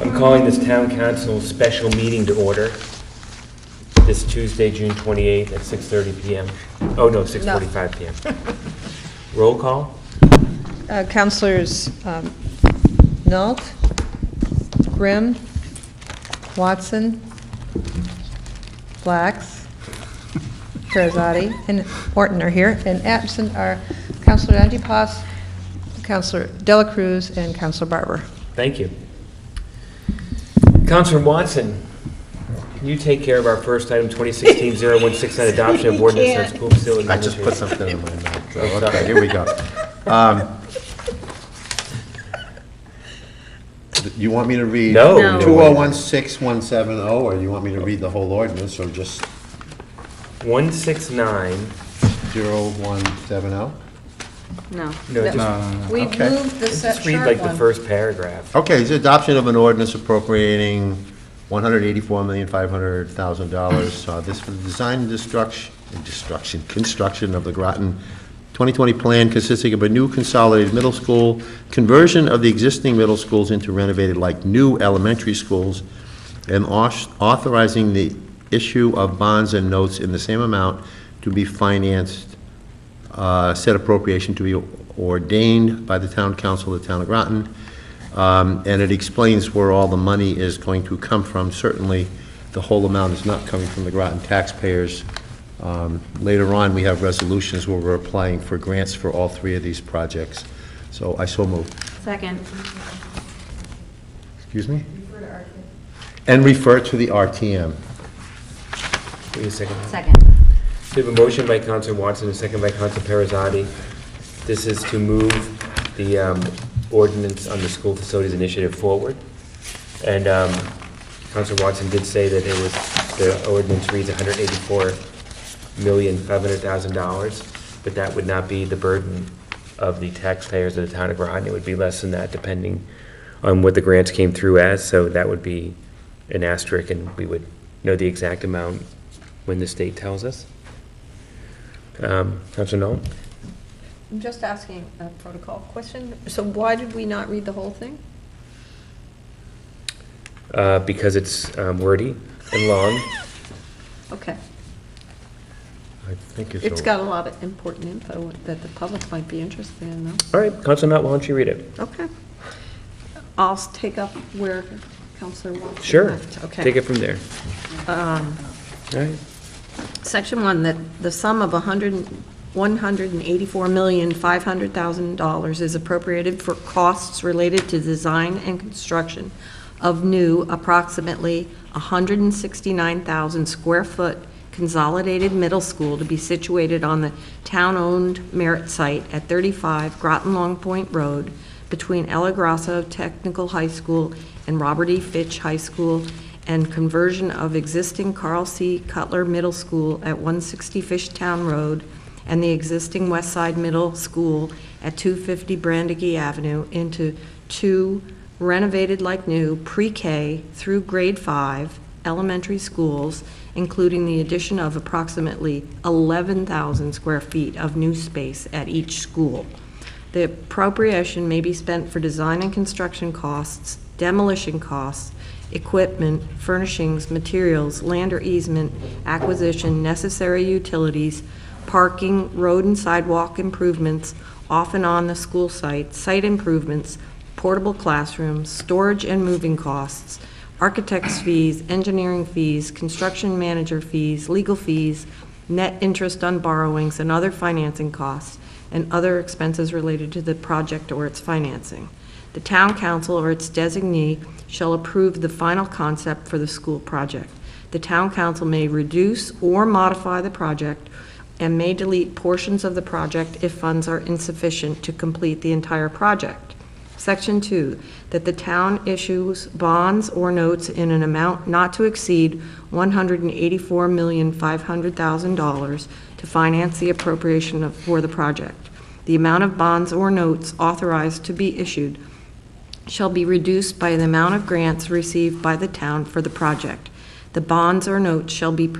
I'm calling this town council special meeting to order this Tuesday, June 28th at 6:30 p.m. Oh, no, 6:45 p.m. Roll call. Councilors Nault, Grimm, Watson, Blacks, Perazzotti, and Orton are here, and absent are Councilor Antipas, Councilor Dela Cruz, and Councilor Barber. Thank you. Councilor Watson, can you take care of our first item, 2016-016, adoption of ordinance on school facility? I just put something in my mouth. Okay, here we go. You want me to read No. 2016-170, or you want me to read the whole ordinance, or just 169. 0170? No. No, just, We've Okay. moved the just read short like the one. first paragraph. Okay, it's adoption of an ordinance appropriating $184,500,000. This for the design and construction of the Groton 2020 plan, consisting of a new consolidated middle school, conversion of the existing middle schools into renovated like new elementary schools, and authorizing the issue of bonds and notes in the same amount to be financed, said appropriation to be ordained by the town council of the town of Groton. And it explains where all the money is going to come from. Certainly, the whole amount is not coming from the Groton taxpayers. Later on, we have resolutions where we're applying for grants for all three of these projects. So I so move. Second. Excuse me? And refer to the RTM. Wait a second. Second. We have a motion by Councilor Watson, a second by Councilor Perazzotti. This is to move the ordinance on the school facilities initiative forward. And Councilor Watson did say that it was, the ordinance reads $184,500,000, but that would not be the burden of the taxpayers of the town of Groton. It would be less than that depending on what the grants came through as, so that would be an asterisk, and we would know the exact amount when the state tells us. Councilor Knoll? I'm just asking a protocol question. So why did we not read the whole thing? Because it's wordy and long. Okay. I think It's got a lot of important info that the public might be interested in, though. All right, Councilor Knott, why don't you read it? Okay. I'll take up where Councilor Watson Sure. left. Okay. Take it from there. All right. Section 1, that the sum of $184,500,000 is appropriated for costs related to design and construction of new approximately 169,000 square foot consolidated middle school to be situated on the town-owned merit site at 35 Groton Long Point Road between El Grasso Technical High School and Robert E. Fitch High School, and conversion of existing Carl C. Cutler Middle School at 160 Fishtown Road and the existing West Side Middle School at 250 Brandegee Avenue into two renovated like new pre-K through grade 5 elementary schools, including the addition of approximately 11,000 square feet of new space at each school. The appropriation may be spent for design and construction costs, demolition costs, equipment, furnishings, materials, land or easement, acquisition, necessary utilities, parking, road and sidewalk improvements off and on the school site, site improvements, portable classrooms, storage and moving costs, architect's fees, engineering fees, construction manager fees, legal fees, net interest on borrowings and other financing costs, and other expenses related to the project or its financing. The town council or its designee shall approve the final concept for the school project. The town council may reduce or modify the project and may delete portions of the project if funds are insufficient to complete the entire project. Section 2, that the town issues bonds or notes in an amount not to exceed $184,500,000 to finance the appropriation for the project. The amount of bonds or notes authorized to be issued shall be reduced by the amount of grants received by the town for the project. The bonds or notes shall be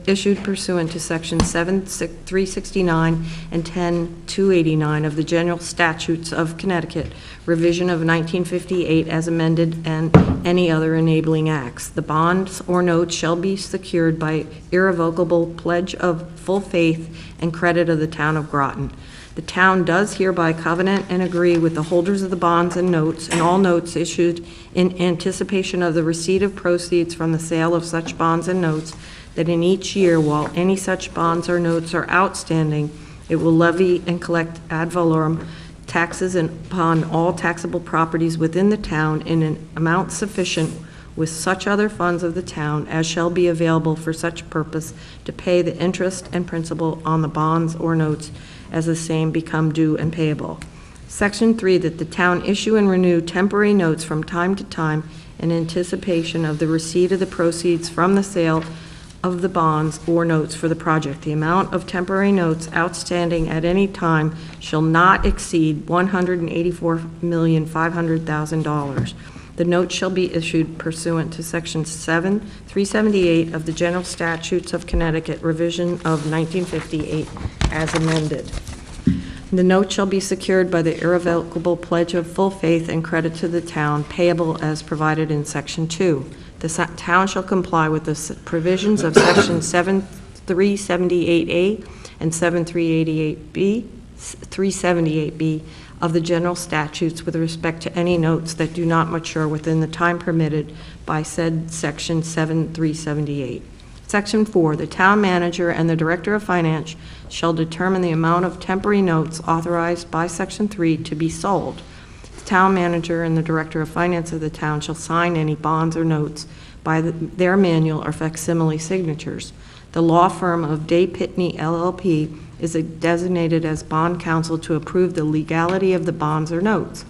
issued pursuant to Section 369 and 10289 of the General Statutes of Connecticut, revision of 1958 as amended, and any other enabling acts. The bonds or notes shall be secured by irrevocable pledge of full faith and credit of the town of Groton. The town does hereby covenant and agree with the holders of the bonds and notes, and all notes issued in anticipation of the receipt of proceeds from the sale of such bonds and notes, that in each year, while any such bonds or notes are outstanding, it will levy and collect ad valorem taxes upon all taxable properties within the town in an amount sufficient with such other funds of the town as shall be available for such purpose to pay the interest and principal on the bonds or notes as the same become due and payable. Section 3, that the town issue and renew temporary notes from time to time in anticipation of the receipt of the proceeds from the sale of the bonds or notes for the project. The amount of temporary notes outstanding at any time shall not exceed $184,500,000. The note shall be issued pursuant to Section 378 of the General Statutes of Connecticut, revision of 1958, as amended. The note shall be secured by the irrevocable pledge of full faith and credit to the town, payable as provided in Section 2. The town shall comply with the provisions of Section 378A and 378B of the general statutes with respect to any notes that do not mature within the time permitted by said Section 378. Section 4, the town manager and the director of finance shall determine the amount of temporary notes authorized by Section 3 to be sold. The town manager and the director of finance of the town shall sign any bonds or notes by their manual or facsimile signatures. The law firm of Day Pitney LLP is designated as bond counsel to approve the legality of the bonds or notes.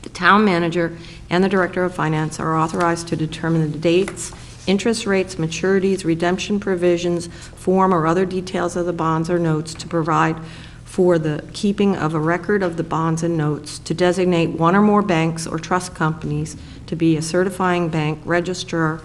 The town manager and the director of finance are authorized to determine the dates, interest rates, maturities, redemption provisions, form, or other details of the bonds or notes, to provide for the keeping of a record of the bonds and notes, to designate one or more banks or trust companies to be a certifying bank, registrar,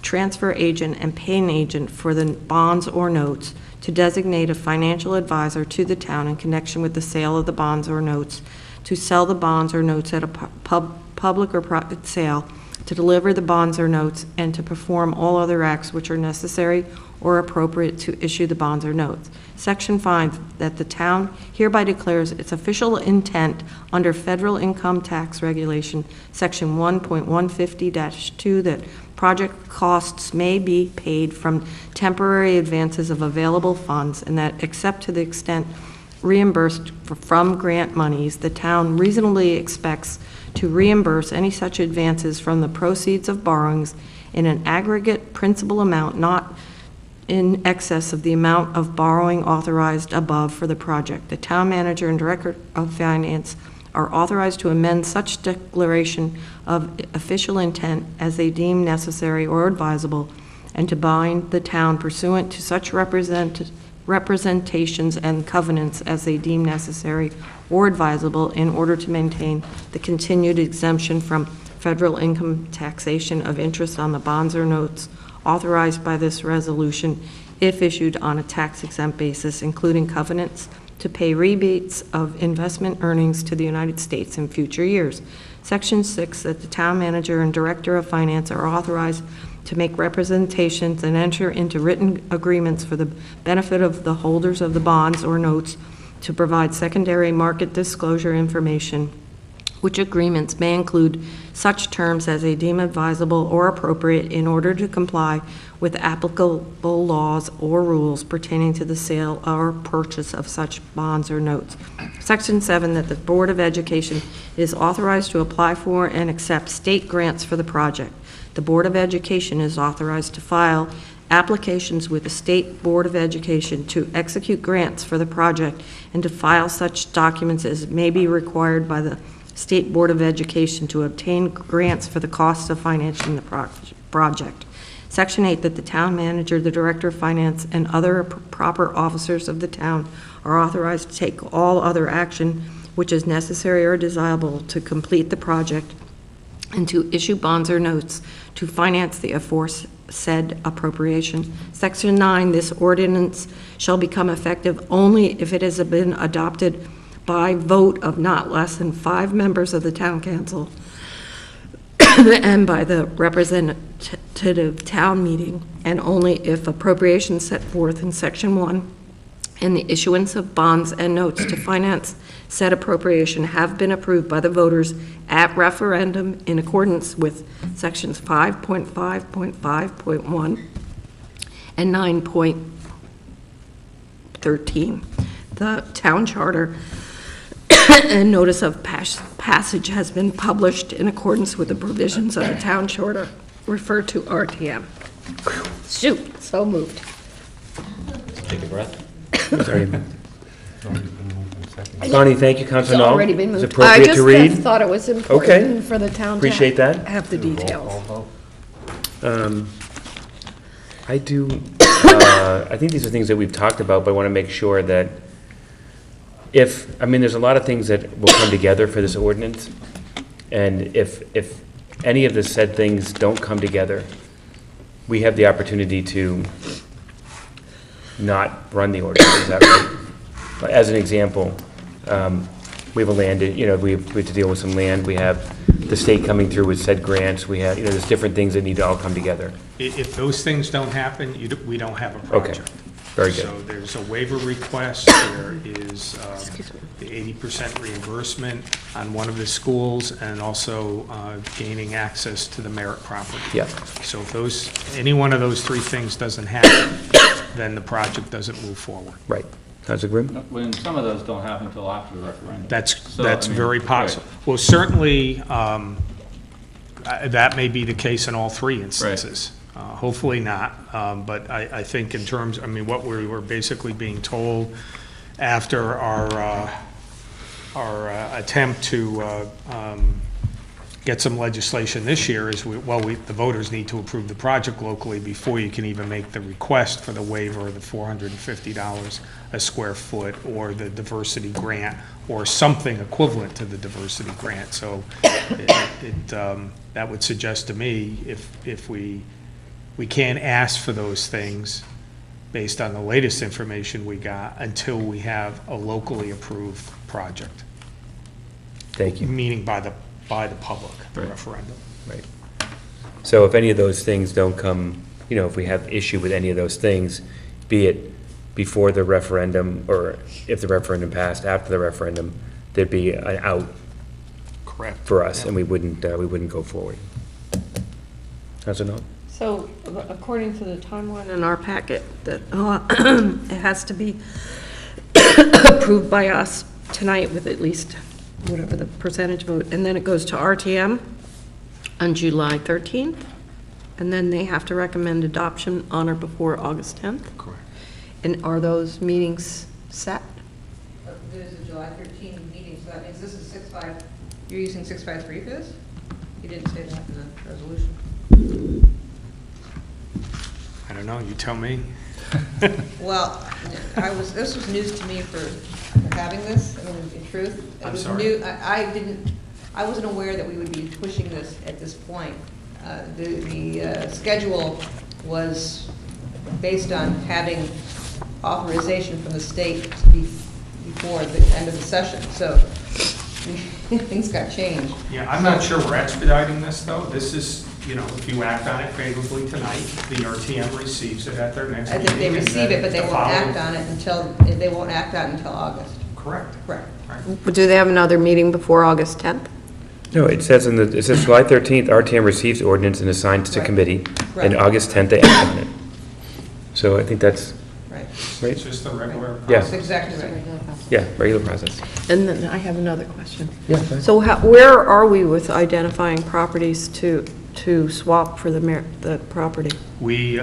transfer agent, and paying agent for the bonds or notes, to designate a financial advisor to the town in connection with the sale of the bonds or notes, to sell the bonds or notes at a public or private sale, to deliver the bonds or notes, and to perform all other acts which are necessary or appropriate to issue the bonds or notes. Section 5, that the town hereby declares its official intent under federal income tax regulation, Section 1.150-2, that project costs may be paid from temporary advances of available funds, and that except to the extent reimbursed from grant monies, the town reasonably expects to reimburse any such advances from the proceeds of borrowings in an aggregate principal amount not in excess of the amount of borrowing authorized above for the project. The town manager and director of finance are authorized to amend such declaration of official intent as they deem necessary or advisable, and to bind the town pursuant to such representations and covenants as they deem necessary or advisable in order to maintain the continued exemption from federal income taxation of interest on the bonds or notes authorized by this resolution if issued on a tax-exempt basis, including covenants to pay rebates of investment earnings to the United States in future years. Section 6, that the town manager and director of finance are authorized to make representations and enter into written agreements for the benefit of the holders of the bonds or notes to provide secondary market disclosure information, which agreements may include such terms as they deem advisable or appropriate in order to comply with applicable laws or rules pertaining to the sale or purchase of such bonds or notes. Section 7, that the Board of Education is authorized to apply for and accept state grants for the project. The Board of Education is authorized to file applications with the State Board of Education to execute grants for the project and to file such documents as may be required by the State Board of Education to obtain grants for the cost of financing the project. Section 8, that the town manager, the director of finance, and other proper officers of the town are authorized to take all other action which is necessary or desirable to complete the project and to issue bonds or notes to finance the aforesaid appropriation. Section 9, this ordinance shall become effective only if it has been adopted by vote of not less than 5 members of the town council and by the representative town meeting, and only if appropriations set forth in Section 1 and the issuance of bonds and notes to finance said appropriation have been approved by the voters at referendum in accordance with Sections 5.5.5.1 and 9.13. The town charter and notice of passage has been published in accordance with the provisions of the town charter, referred to RTM. Shoot, so moved. Take a breath. Sorry. Bonnie, thank you, Councilor It's Knoll. already been It's moved. appropriate to I read. just thought it was Okay. important for the town to Appreciate that. have the details. I do, I think these are things that we've talked about, but I want to make sure that there's a lot of things that will come together for this ordinance, and if any of the said things don't come together, we have the opportunity to not run the ordinance, is that right? As an example, we have a land, we have to deal with some land, we have the state coming through with said grants, we have, there's different things that need to all come together. If those things don't happen, we don't have a project. Very good. So there's a waiver request, there is the 80% reimbursement on one of the schools, and also gaining access to the Merritt property. Yeah. So if any one of those 3 things doesn't happen, then the project doesn't move forward. Right. Councilor Grimm? When some of those don't happen until after the referendum. That's So, I mean, very possible. Well, certainly, that may be the case in all 3 instances. Hopefully not, but I think in terms, what we were basically being told after our attempt to get some legislation this year is, the voters need to approve the project locally before you can even make the request for the waiver of the $450 a square foot, or the diversity grant, or something equivalent to the diversity grant. So that would suggest to me, if we can't ask for those things based on the latest information we got until we have a locally approved project. Thank you. Meaning by the public, the Right. referendum. Right. So if any of those things don't come, if we have issue with any of those things, be it before the referendum, or if the referendum passed after the referendum, there'd be an out Correct. for us, and we wouldn't go forward. Councilor Knoll? So, according to the timeline in our packet, that it has to be approved by us tonight with at least whatever the percentage vote, and then it goes to RTM on July 13th, and then they have to recommend adoption on or before August 10th? Correct. And are those meetings set? There's a July 13 meeting, so that means this is 6.5, you're using 653 for this? You didn't say that in the resolution. I don't know, you tell me. Well, this was news to me for having this, in truth. It I'm was sorry? new. I wasn't aware that we would be pushing this at this point. The schedule was based on having authorization from the state before the end of the session, so things got changed. Yeah, I'm not sure we're expediting this, though. This is, if you act on it favorably tonight, the RTM receives it at their next I meeting. think they and receive then it, but they the won't act following- on it until August. Correct. Correct. Right. Do they have another meeting before August 10th? No, it says July 13th, RTM receives ordinance and assigns to Right. committee, and Right. August 10th they act on it. So I think that's, Right. right? It's just the regular Yeah. That's exactly right. Yeah, regular process. And then I have another question. Yeah, fine. So where are we with identifying properties to swap for the property? we've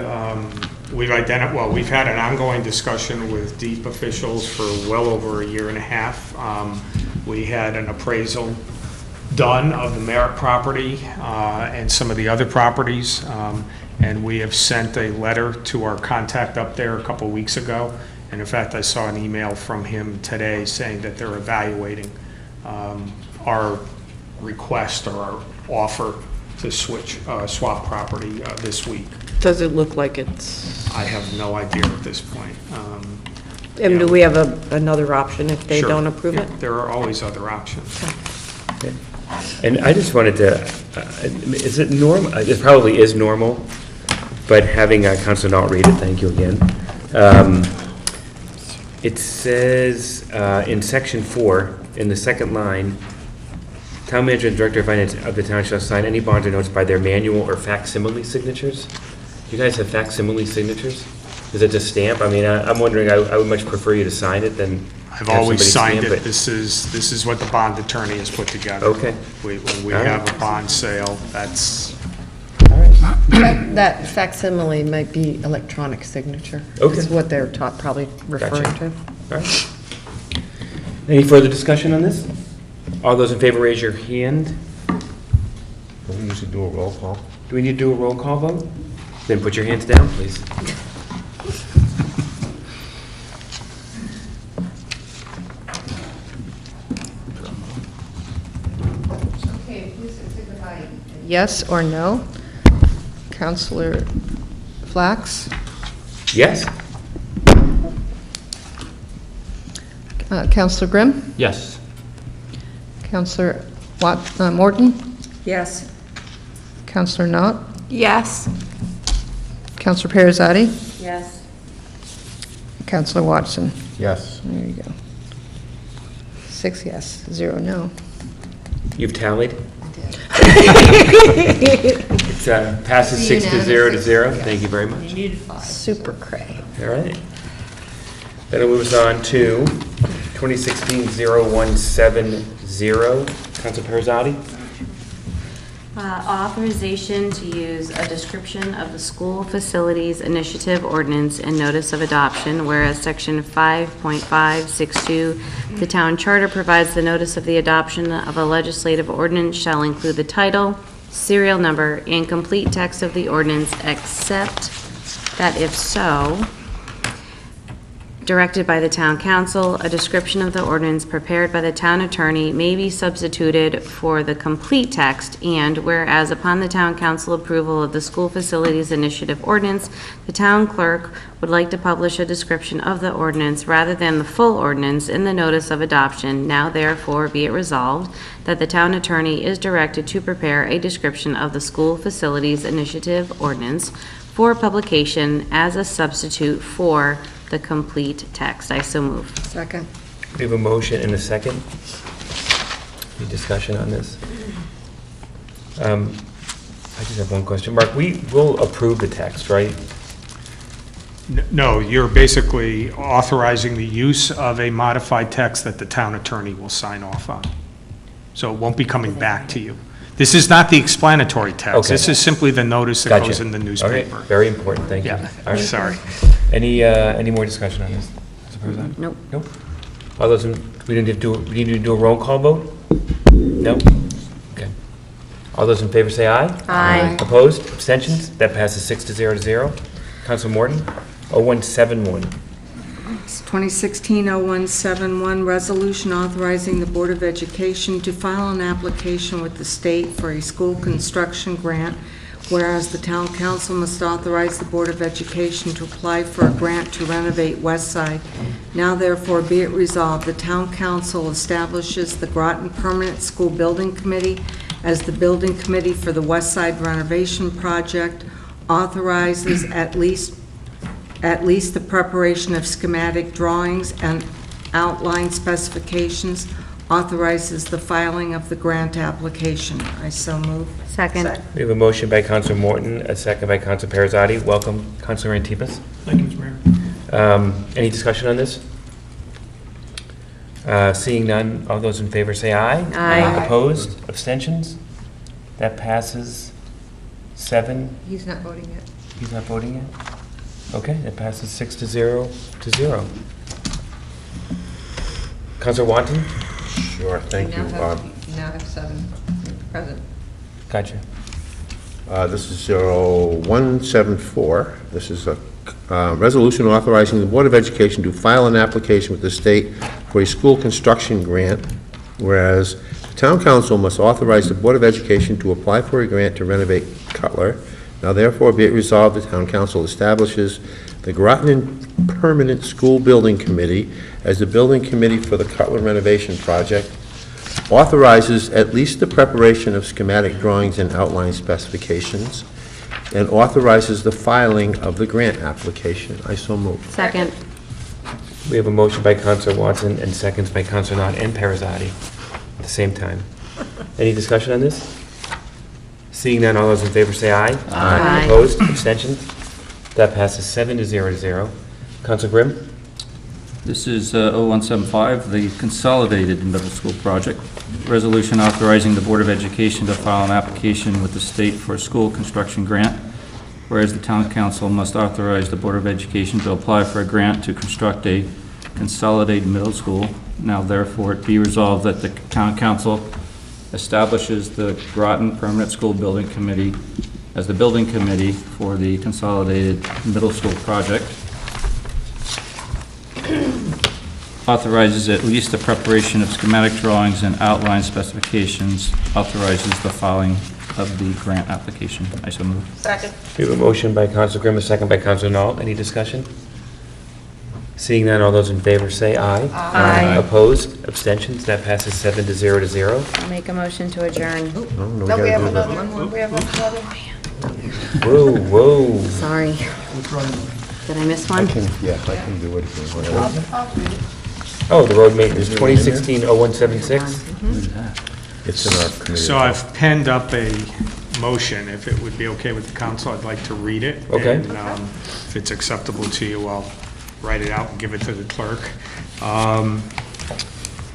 had an ongoing discussion with deep officials for well over a year and a half. We had an appraisal done of the Merritt property and some of the other properties, and we have sent a letter to our contact up there a couple weeks ago. And in fact, I saw an email from him today saying that they're evaluating our request or offer to swap property this week. Does it look like it's, I have no idea at this point. and do we have another option if they Sure. don't approve Yeah, it? there are always other options. And I just wanted to, is it normal, it probably is normal, but having Councilor Nault read it, thank you again. It says in section 4, in the second line, town manager and director of finance of the town shall sign any bonds or notes by their manual or facsimile signatures. Do you guys have facsimile signatures? Is it just stamp? I mean, I'm wondering, I would much prefer you to sign it than I've have always somebody signed stamp it. This is what the bond attorney has put together. Okay. When we All right. have a bond sale, that's, All right. That facsimile might be electronic signature. Okay. Is what they're probably referring Gotcha. to. All right. Any further discussion on this? All those in favor, raise your hand. We usually do a roll call. Do we need to do a roll call vote? Then put your hands down, please. Okay, please signify yes or no. Counselor Flax? Yes? Counselor Grimm? Yes. Counselor Morton? Yes. Counselor Knott? Yes. Counselor Perizzotti? Yes. Counselor Watson? Yes. There you go. 6 yes, 0 no. You've tallied? It passes 6 to 0 to 0. Thank you very much. Super cray. All right. Then it moves on to 2016-0170. Council Perizzotti? Authorization to use a description of the school facilities initiative ordinance and notice of adoption, whereas section 5.562, the town charter provides the notice of the adoption of a legislative ordinance shall include the title, serial number, and complete text of the ordinance, except that if so, directed by the town council, a description of the ordinance prepared by the town attorney may be substituted for the complete text, and whereas upon the town council approval of the school facilities initiative ordinance, the town clerk would like to publish a description of the ordinance rather than the full ordinance in the notice of adoption, now therefore be it resolved that the town attorney is directed to prepare a description of the school facilities initiative ordinance for publication as a substitute for the complete text. I so move. Second. We have a motion and a second. Any discussion on this? I just have one question. Mark, we will approve the text, right? no, you're basically authorizing the use of a modified text that the town attorney will sign off on. So it won't be coming back to you. This is not the explanatory text. Okay. This is simply the notice that Gotcha. goes in the All right. newspaper. Very important, thank you. Yeah, All right. sorry. Any more discussion on this? Council President? Nope. Nope. All those in, we need to do a roll call vote? No? Okay. All those in favor say aye. Aye. Opposed? Abstentions? That passes 6 to 0 to 0. Council Morton? 0171. It's 2016-0171, resolution authorizing the Board of Education to file an application with the state for a school construction grant, whereas the town council must authorize the Board of Education to apply for a grant to renovate West Side. Now therefore be it resolved, the town council establishes the Groton Permanent School Building Committee as the building committee for the West Side renovation project, authorizes at least the preparation of schematic drawings and outline specifications, authorizes the filing of the grant application. I so move. Second. We have a motion by Council Morton, a second by Council Perizzotti. Welcome, Councilor Antipas. Thank you, Mr. Mayor. Any discussion on this? Seeing none, all those in favor say aye. Aye. Opposed? Abstentions? That passes 7. He's not voting yet. He's not voting yet? Okay, that passes 6 to 0 to 0. Councilor Wanton? Sure, thank you. You now have 7 present. Gotcha. This is 0174. This is a resolution authorizing the Board of Education to file an application with the state for a school construction grant, whereas the Town council must authorize the Board of Education to apply for a grant to renovate Cutler. Now therefore be it resolved, the town council establishes the Groton Permanent School Building Committee as the building committee for the Cutler renovation project, authorizes at least the preparation of schematic drawings and outline specifications, and authorizes the filing of the grant application. I so move. Second. We have a motion by Counselor Watson and seconds by Counselor Knott and Perizzotti at the same time. Any discussion on this? Seeing none, all those in favor say aye. Aye. Opposed? Abstentions? That passes 7-0. Counselor Grimm? This is 0175, the Consolidated Middle School Project. Resolution authorizing the Board of Education to file an application with the state for a school construction grant, whereas the Town Council must authorize the Board of Education to apply for a grant to construct a consolidated middle school. Now therefore it be resolved that the Town Council establishes the Groton Permanent School Building Committee as the building committee for the Consolidated Middle School Project. Authorizes at least the preparation of schematic drawings and outline specifications. Authorizes the filing of the grant application. I so move. Second. We have a motion by Counselor Grimm, a second by Counselor Knott. Any discussion? Seeing none, all those in favor say aye. Aye. Opposed? Abstentions? That passes 7-0. I'll make a motion to adjourn. No, we have another one. We have another. Whoa, whoa. Sorry. Did I miss one? I can do it if you want. Oh, the road maintenance, 2016-0176. It's in our committee. So I've penned up a motion, if it would be okay with the council, I'd like to read it. Okay. And if it's acceptable to you, I'll write it out and give it to the clerk.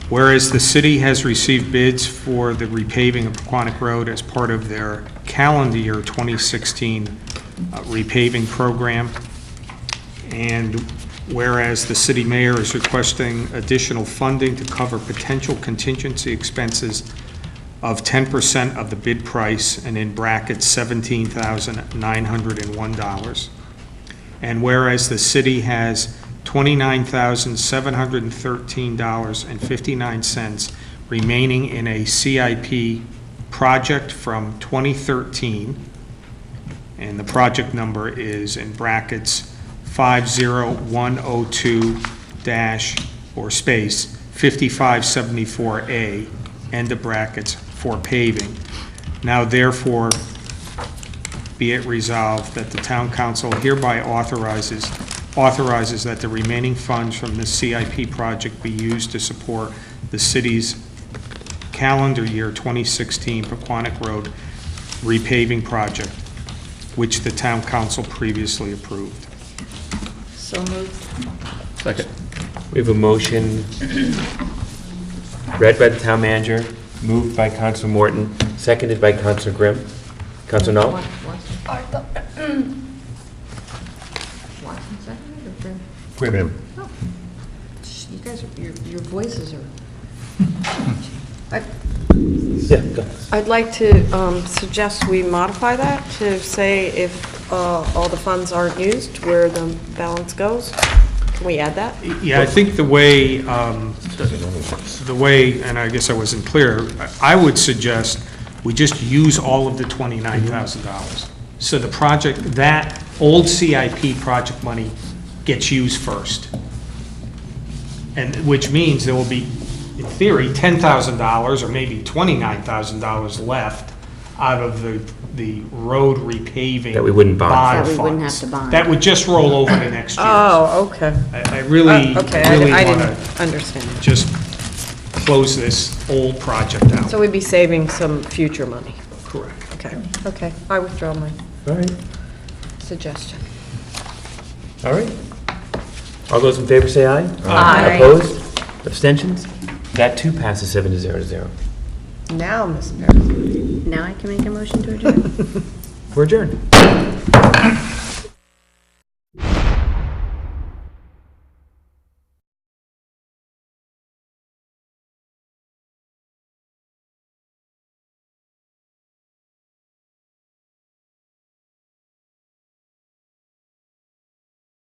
Whereas the city has received bids for the repaving of Pequannock Road as part of their calendar year 2016 repaving program, and whereas the city mayor is requesting additional funding to cover potential contingency expenses of 10% of the bid price, and in brackets $17,901. And whereas the city has $29,713.59 remaining in a CIP project from 2013, and the project number is in brackets 50102- or space 5574A, end of brackets, for paving. Now therefore be it resolved that the town council hereby authorizes that the remaining funds from this CIP project be used to support the city's calendar year 2016 Pequannock Road repaving project, which the town council previously approved. So moved. Second. We have a motion read by the town manager, moved by Counselor Morton, seconded by Counselor Grimm. Counselor Knott? Watson seconded or Grimm? Grimm. You guys, your voices are. Yeah, go. I'd like to suggest we modify that to say if all the funds aren't used, where the balance goes. Can we add that? Yeah, I think the way, and I guess I wasn't clear, I would suggest we just use all of the $29,000. So the project, that old CIP project money gets used first. And which means there will be, in theory, $10,000 or maybe $29,000 left out of the road repaving. That we wouldn't bond. bond That we wouldn't funds. have to bond. That would just roll over to next year. Oh, okay. I really, Okay, really I want to didn't understand. just close this old project out. So we'd be saving some future money. Correct. Okay, I withdraw my All right, suggestion. all right. All those in favor say aye. Aye. Opposed? Abstentions? That too passes 7-0. Now, Ms. Perry. Now I can make a motion to adjourn. We're adjourned.